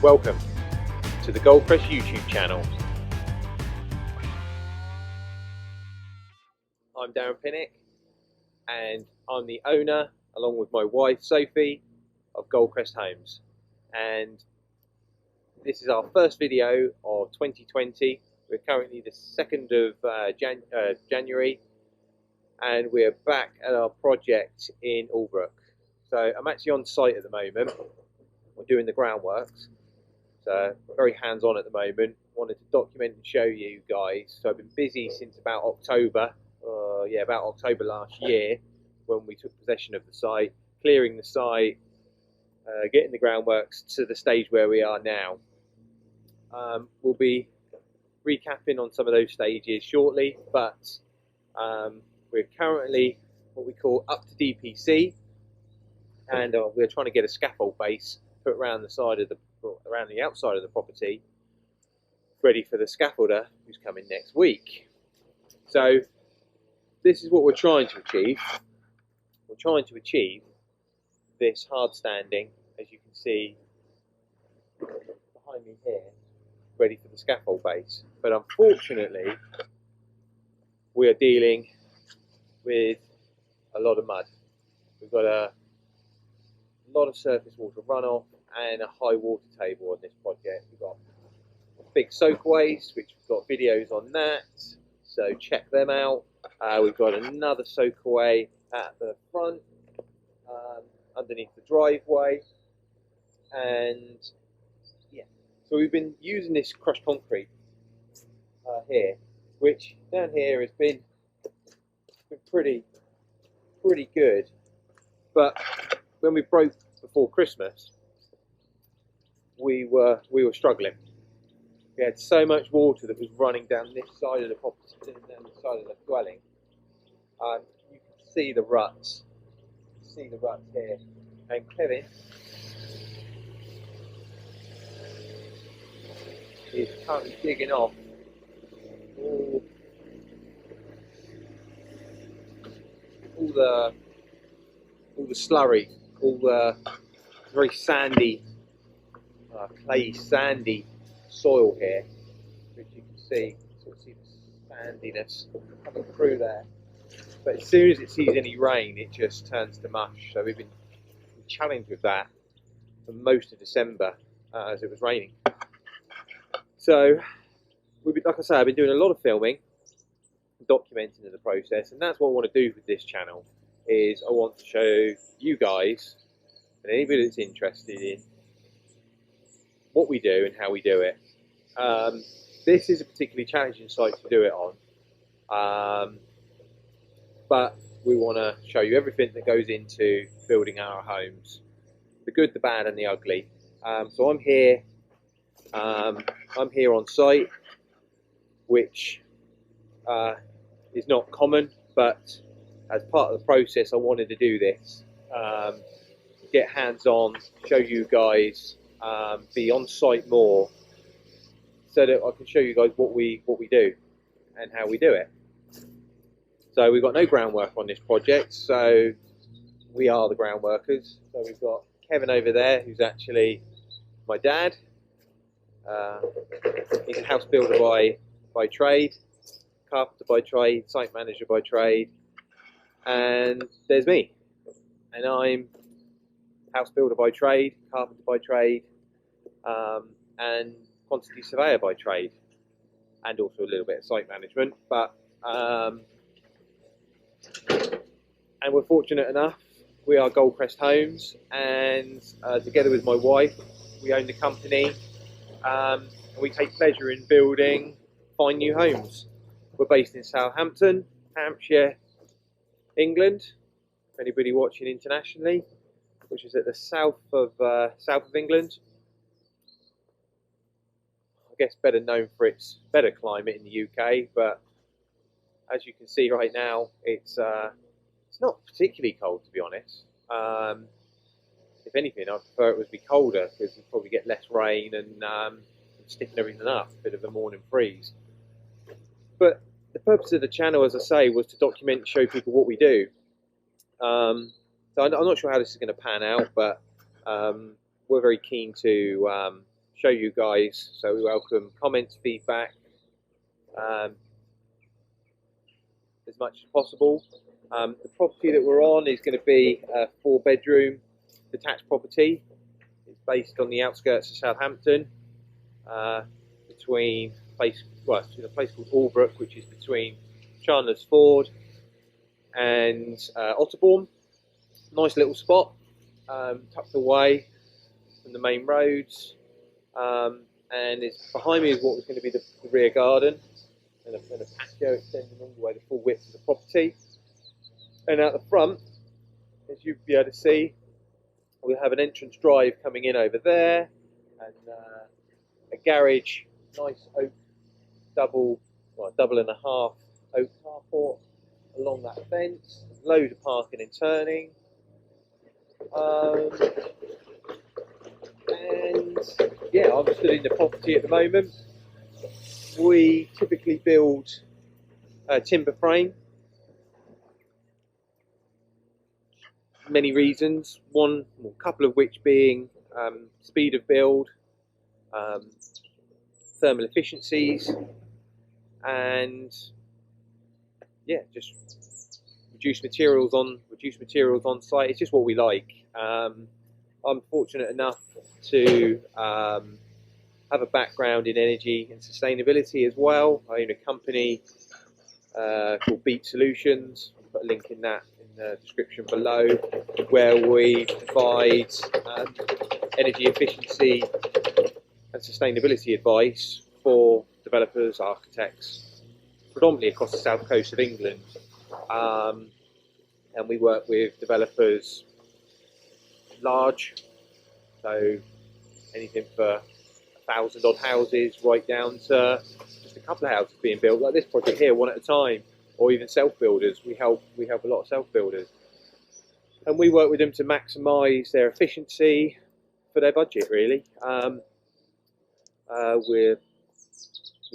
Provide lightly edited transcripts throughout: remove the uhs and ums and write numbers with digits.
Welcome to the Goldcrest YouTube channel. I'm Darren Pinnock and I'm the owner, along with my wife Sophie, of Goldcrest Homes. And this is our first video of 2020. We're currently the 2nd of January and we're back at our project in Albrook. So I'm actually on site at the moment. We're doing the groundworks. So very hands-on at the moment. Wanted to document and show you guys. So I've been busy since about October. About October last year, when we took possession of the site, clearing the site, getting the groundworks to the stage where we are now. We'll be recapping on some of those stages shortly, but we're currently what we call up to DPC, and we're trying to get a scaffold base put around the outside of the property, ready for the scaffolder who's coming next week. So this is what we're trying to achieve. We're trying to achieve this hard standing, as you can see behind me here, ready for the scaffold base. But unfortunately, we are dealing with a lot of mud. We've got a lot of surface water runoff and a high water table on this project. We've got big soakways, which we've got videos on that, so check them out. We've got another soakaway at the front, underneath the driveway, and yeah, so we've been using this crushed concrete here, which down here has been pretty good, but when we broke before Christmas, we were struggling. We had so much water that was running down this side of the property, down the side of the dwelling. You can see the ruts. You can see the ruts here. And Kevin is currently digging off all the slurry, all the very sandy, clay sandy soil here, which you can see, sort of see the sandiness coming through there. But as soon as it sees any rain, it just turns to mush. So we've been challenged with that for most of December as it was raining. So, like I say, I've been doing a lot of filming, documenting the process, and that's what I want to do with this channel. Is I want to show you guys and anybody that's interested in what we do and how we do it. This is a particularly challenging site to do it on, but we want to show you everything that goes into building our homes, the good, the bad and the ugly. So I'm here on site, which is not common, but as part of the process I wanted to do this, get hands-on, show you guys, be on site more, so that I can show you guys what we do and how we do it. So we've got no groundwork on this project, so we are the ground workers. So we've got Kevin over there, who's actually my dad. He's a house builder by trade, carpenter by trade, site manager by trade, and there's me, and I'm house builder by trade, carpenter by trade, and quantity surveyor by trade, and also a little bit of site management. But and we're fortunate enough, we are Goldcrest Homes, and together with my wife, we own the company, and we take pleasure in building fine new homes. We're based in Southampton, Hampshire, England. For anybody watching internationally, which is at the south of England. I guess better known for its better climate in the UK, but as you can see right now, it's not particularly cold, to be honest. If anything, I prefer it would be colder, because you probably get less rain and sticking everything up, a bit of a morning freeze. But the purpose of the channel, as I say, was to document and show people what we do. So I'm not sure how this is going to pan out, but we're very keen to show you guys. So we welcome comments, feedback, as much as possible. The property that we're on is going to be a 4-bedroom detached property. It's based on the outskirts of Southampton, between a place called Albrook, which is between Chandler's Ford and Otterbourne. Nice little spot, tucked away from the main roads, and behind me is what was going to be the rear garden and a patio extending all the way the full width of the property. And out the front, as you'll be able to see, we'll have an entrance drive coming in over there, and a garage, nice oak double and a half oak carport along that fence. Loads of parking and turning. And yeah, I'm stood in the property at the moment. We typically build timber frame. Many reasons. A couple of which being speed of build, thermal efficiencies, and yeah, just reduce materials on site. It's just what we like. I'm fortunate enough to have a background in energy and sustainability as well. I own a company called Beat Solutions. I'll put a link in that in the description below, where we provide energy efficiency and sustainability advice for developers, architects, predominantly across the south coast of England. And we work with developers large, so anything for 1,000 odd houses right down to just a couple of houses being built, like this project here, one at a time, or even self-builders. We help a lot of self-builders, and we work with them to maximise their efficiency for their budget, really. We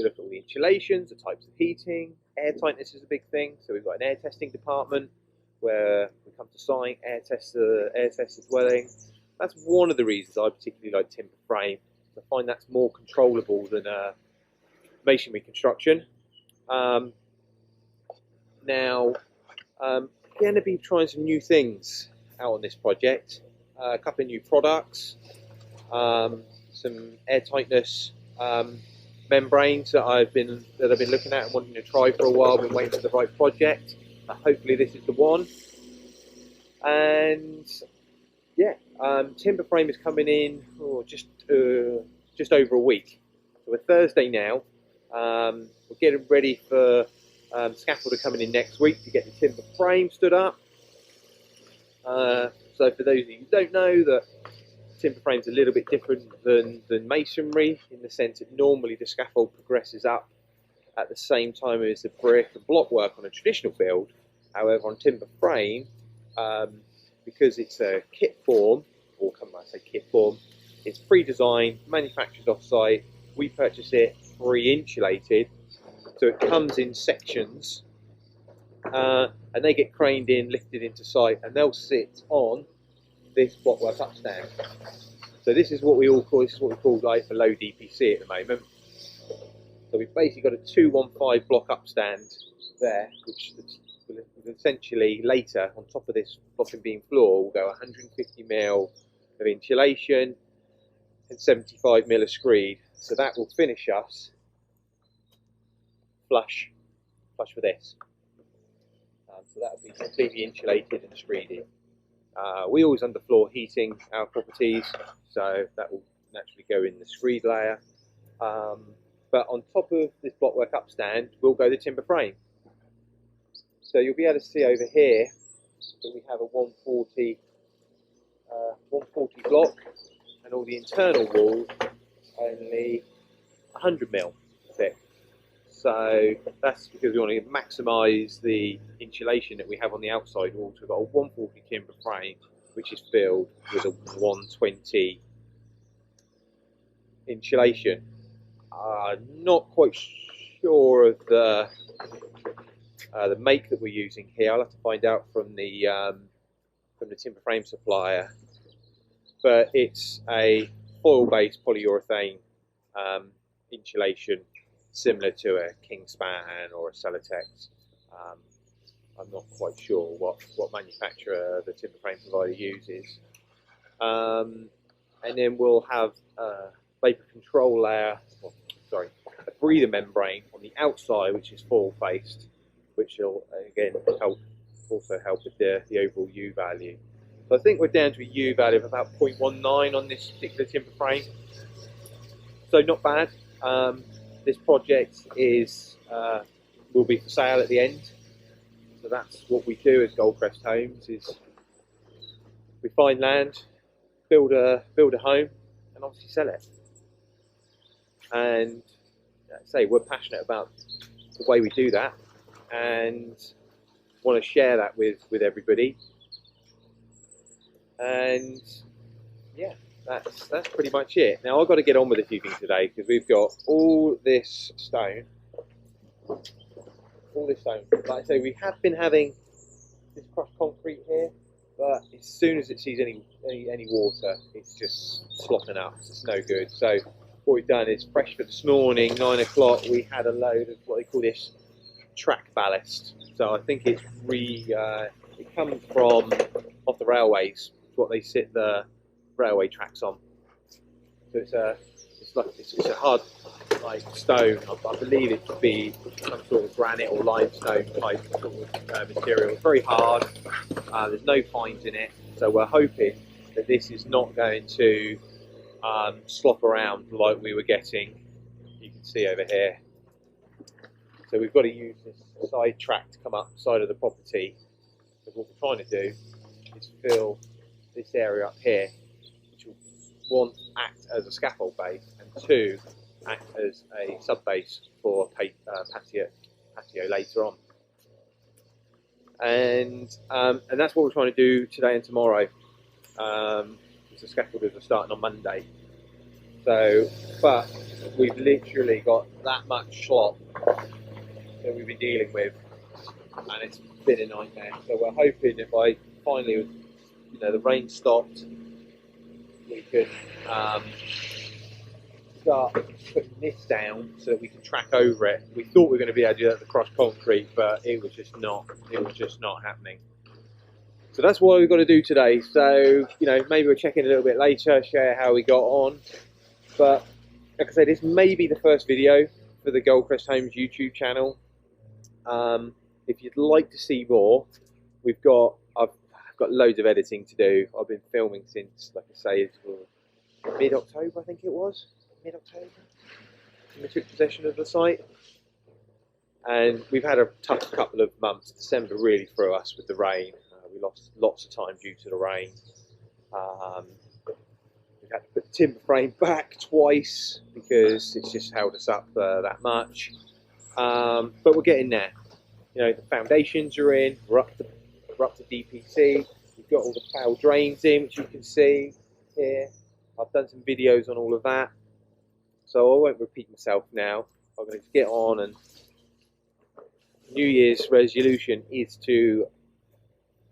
look at all the insulations, the types of heating. Air tightness is a big thing, so we've got an air testing department where we come to site, air test the dwelling. That's one of the reasons I particularly like timber frame. I find that's more controllable than masonry construction. Now, we're going to be trying some new things out on this project. A couple of new products, some air tightness membranes that I've been looking at and wanting to try for a while. Been waiting for the right project. Hopefully this is the one. And yeah, timber frame is coming in just over a week. So we're Thursday now. We're getting ready for scaffolder coming in next week to get the timber frame stood up. So for those of you who don't know, that timber frame is a little bit different than masonry, in the sense that normally the scaffold progresses up at the same time as the brick and block work on a traditional build. However, on timber frame, because it's a kit form, it's pre-designed, manufactured off-site. We purchase it pre-insulated, so it comes in sections, and they get craned in, lifted into site, and they'll sit on this blockwork upstand. So this is what we call like a low DPC at the moment. So we've basically got a 215 block upstand there, which will essentially later, on top of this block and beam floor, will go 150 mil of insulation and 75 mil of screed. So that will finish us flush with this. So that will be completely insulated and screeded. We always underfloor heating our properties, so that will naturally go in the screed layer. But on top of this blockwork upstand will go the timber frame. So you'll be able to see over here that we have a 140 block, and all the internal walls only 100 mil thick. So that's because we want to maximise the insulation that we have on the outside walls. We've got a 140 timber frame, which is filled with a 120 insulation. Not quite sure of the make that we're using here. I'll have to find out from the timber frame supplier. But it's a foil-based polyurethane insulation, similar to a Kingspan or a Celotex. I'm not quite sure what manufacturer the timber frame provider uses. And then we'll have a vapor control layer, a breather membrane on the outside, which is foil-faced, which will again also help with the overall U value. So I think we're down to a U value of about 0.19 on this particular timber frame. So not bad. This project will be for sale at the end. So that's what we do as Goldcrest Homes: is we find land, build a home, and obviously sell it. And say we're passionate about the way we do that, and want to share that with everybody. And yeah, that's pretty much it. Now I've got to get on with a few things today, because we've got all this stone. Like I say, we have been having this crushed concrete here, but as soon as it sees any water, it's just slopping up. It's no good. So what we've done is, fresh for this morning, 9 o'clock, we had a load of what they call this track ballast. So I think it's it comes from off the railways. It's what they sit the railway tracks on. So it's a hard stone. I believe it to be some sort of granite or limestone type sort of material. It's very hard. There's no fines in it, so we're hoping that this is not going to slop around like we were getting. You can see over here. So we've got to use this side track to come up the side of the property. So what we're trying to do is fill this area up here, which will, one, act as a scaffold base, and two, act as a sub base for patio later on. And that's what we're trying to do today and tomorrow. The scaffolders are starting on Monday. So, but we've literally got that much slop that we've been dealing with, and it's been a nightmare. So we're hoping if I finally, the rain stopped, we could start putting this down so that we can track over it. We thought we were going to be able to do that with the crushed concrete, but it was just not happening. So that's what we've got to do today. So maybe we'll check in a little bit later, share how we got on. But like I said, this may be the first video for the Goldcrest Homes YouTube channel. If you'd like to see more, I've got loads of editing to do. I've been filming since, like I say, mid-October, I think it was. Mid-October, we took possession of the site, and we've had a tough couple of months. December really threw us with the rain. We lost lots of time due to the rain. We've had to put the timber frame back twice because it's just held us up that much. But we're getting there. The foundations are in. We're up to DPC. We've got all the foul drains in, which you can see here. I've done some videos on all of that, so I won't repeat myself now. I'm going to get on, and New Year's resolution is to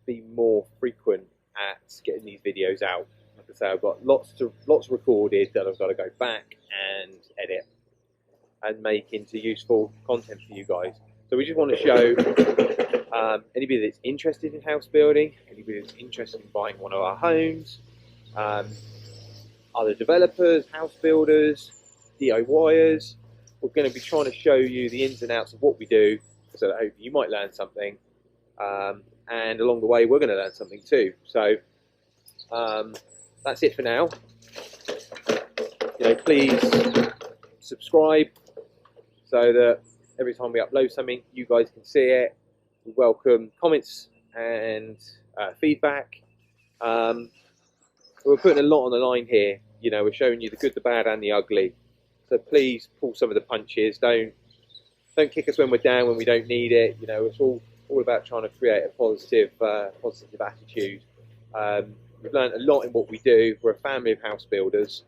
be more frequent at getting these videos out. Like I say, I've got lots recorded that I've got to go back and edit and make into useful content for you guys. So we just want to show anybody that's interested in house building, anybody that's interested in buying one of our homes, other developers, house builders, DIYers. We're going to be trying to show you the ins and outs of what we do, so that hopefully you might learn something, and along the way we're going to learn something too. So that's it for now. Please subscribe so that every time we upload something, you guys can see it. We welcome comments and feedback. We're putting a lot on the line here. We're showing you the good, the bad, and the ugly. So please pull some of the punches. Don't kick us when we're down, when we don't need it. It's all about trying to create a positive attitude. We've learned a lot in what we do. We're a family of house builders.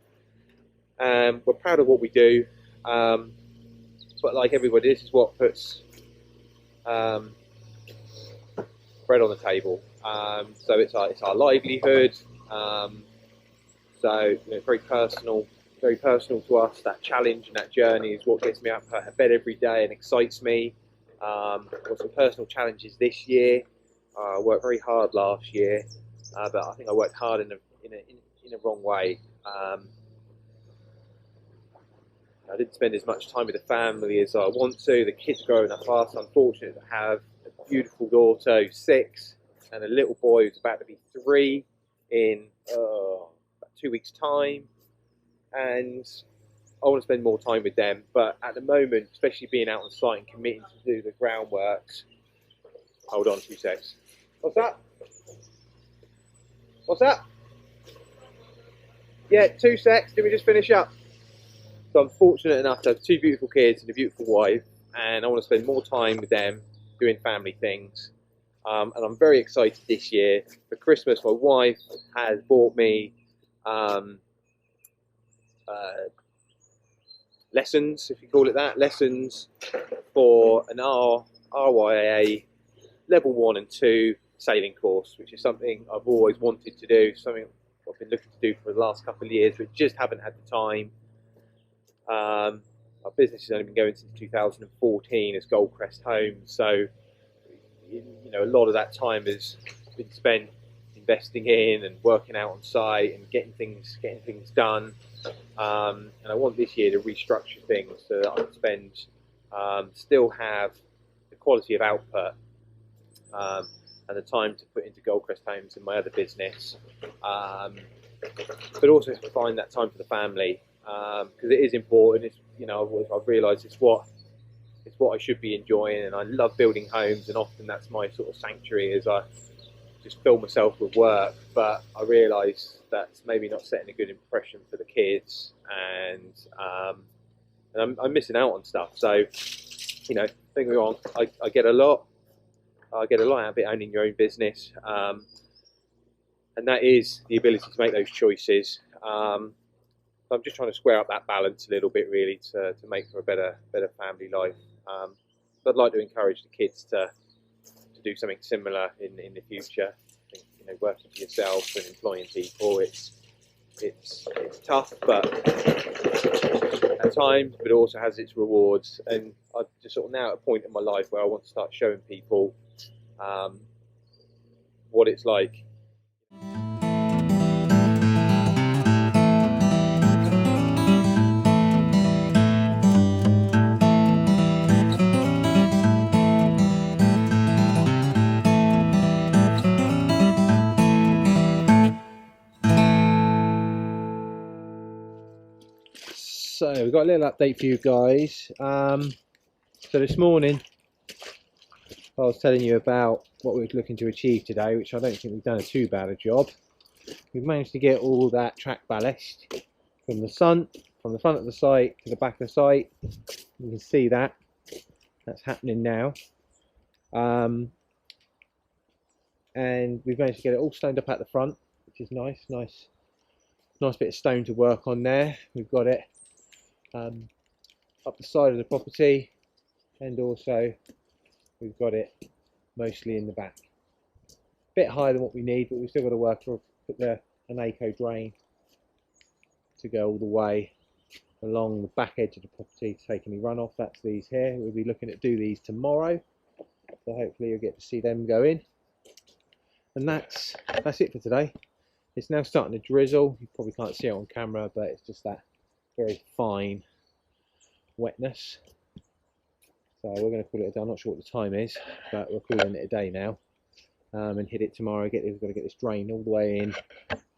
We're proud of what we do. But like everybody, this is what puts bread on the table. So it's our livelihood. So you know, very personal to us. That challenge and that journey is what gets me out of bed every day and excites me. I've got some personal challenges this year. I worked very hard last year, but I think I worked hard in a wrong way. I didn't spend as much time with the family as I want to. The kids growing up fast. I'm fortunate to have a beautiful daughter who's 6 and a little boy who's about to be 3 in about 2 weeks' time. And I want to spend more time with them. But at the moment, especially being out on site and committing to do the groundworks. Hold on 2 secs. What's that? What's that? Yeah, 2 secs. Let me just finish up. So I'm fortunate enough to have 2 beautiful kids and a beautiful wife, and I want to spend more time with them doing family things. And I'm very excited this year. For Christmas, my wife has bought me lessons, if you call it that, lessons for an RYA level 1 and 2 sailing course, which is something I've always wanted to do, something I've been looking to do for the last couple of years, but just haven't had the time. Our business has only been going since 2014 as Goldcrest Homes, so you know, a lot of that time has been spent investing in and working out on site and getting things done. And I want this year to restructure things so that I can spend, still have the quality of output and the time to put into Goldcrest Homes and my other business, but also to find that time for the family. Because it is important. It's, you know, I've realised it's what I should be enjoying, and I love building homes, and often that's my sort of sanctuary as I just fill myself with work. But I realise that's maybe not setting a good impression for the kids, and I'm missing out on stuff. So, you know, don't get me wrong, I get a lot out of it owning your own business, and that is the ability to make those choices. I'm just trying to square up that balance a little bit, really, to make for a better family life. But I'd like to encourage the kids to do something similar in the future. I think, you know, working for yourself and employing people, it's tough, but at times, but it also has its rewards. And I'm just sort of now at a point in my life where I want to start showing people what it's like. So we've got a little update for you guys. So this morning I was telling you about what we were looking to achieve today, which I don't think we've done too bad a job. We've managed to get all that track ballast from the front of the site to the back of the site. You can see that's happening now. And we've managed to get it all stoned up at the front, which is nice bit of stone to work on there. We've got it up the side of the property, and also we've got it mostly in the back. Bit higher than what we need, but we've still got to work for an ACO drain to go all the way along the back edge of the property to take any runoff. That's these here. We'll be looking to do these tomorrow, so hopefully you'll get to see them go in. And that's it for today. It's now starting to drizzle. You probably can't see it on camera, but it's just that very fine wetness. So we're going to call it a day. I'm not sure what the time is, but we're calling it a day now. And hit it tomorrow. We've got to get this drain all the way in.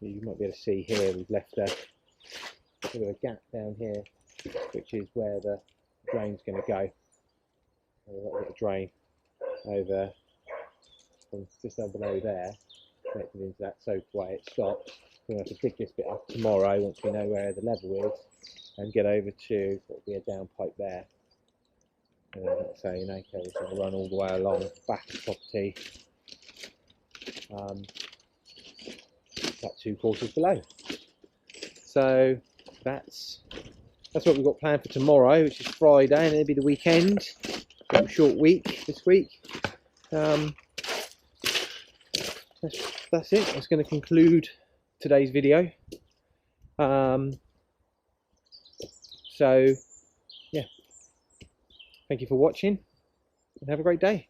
You might be able to see here we've left a bit of a gap down here, which is where the drain's going to go. We've got a little drain over from just down below there, connected into that soakaway. It stops. We're going to have to dig this bit up tomorrow once we know where the level is, and get over to what will be a down pipe there. So, you know, it's going to run all the way along the back of the property, about 2 quarters below. So that's what we've got planned for tomorrow, which is Friday, and it'll be the weekend. A short week this week. That's it. That's going to conclude today's video. So yeah, thank you for watching and have a great day.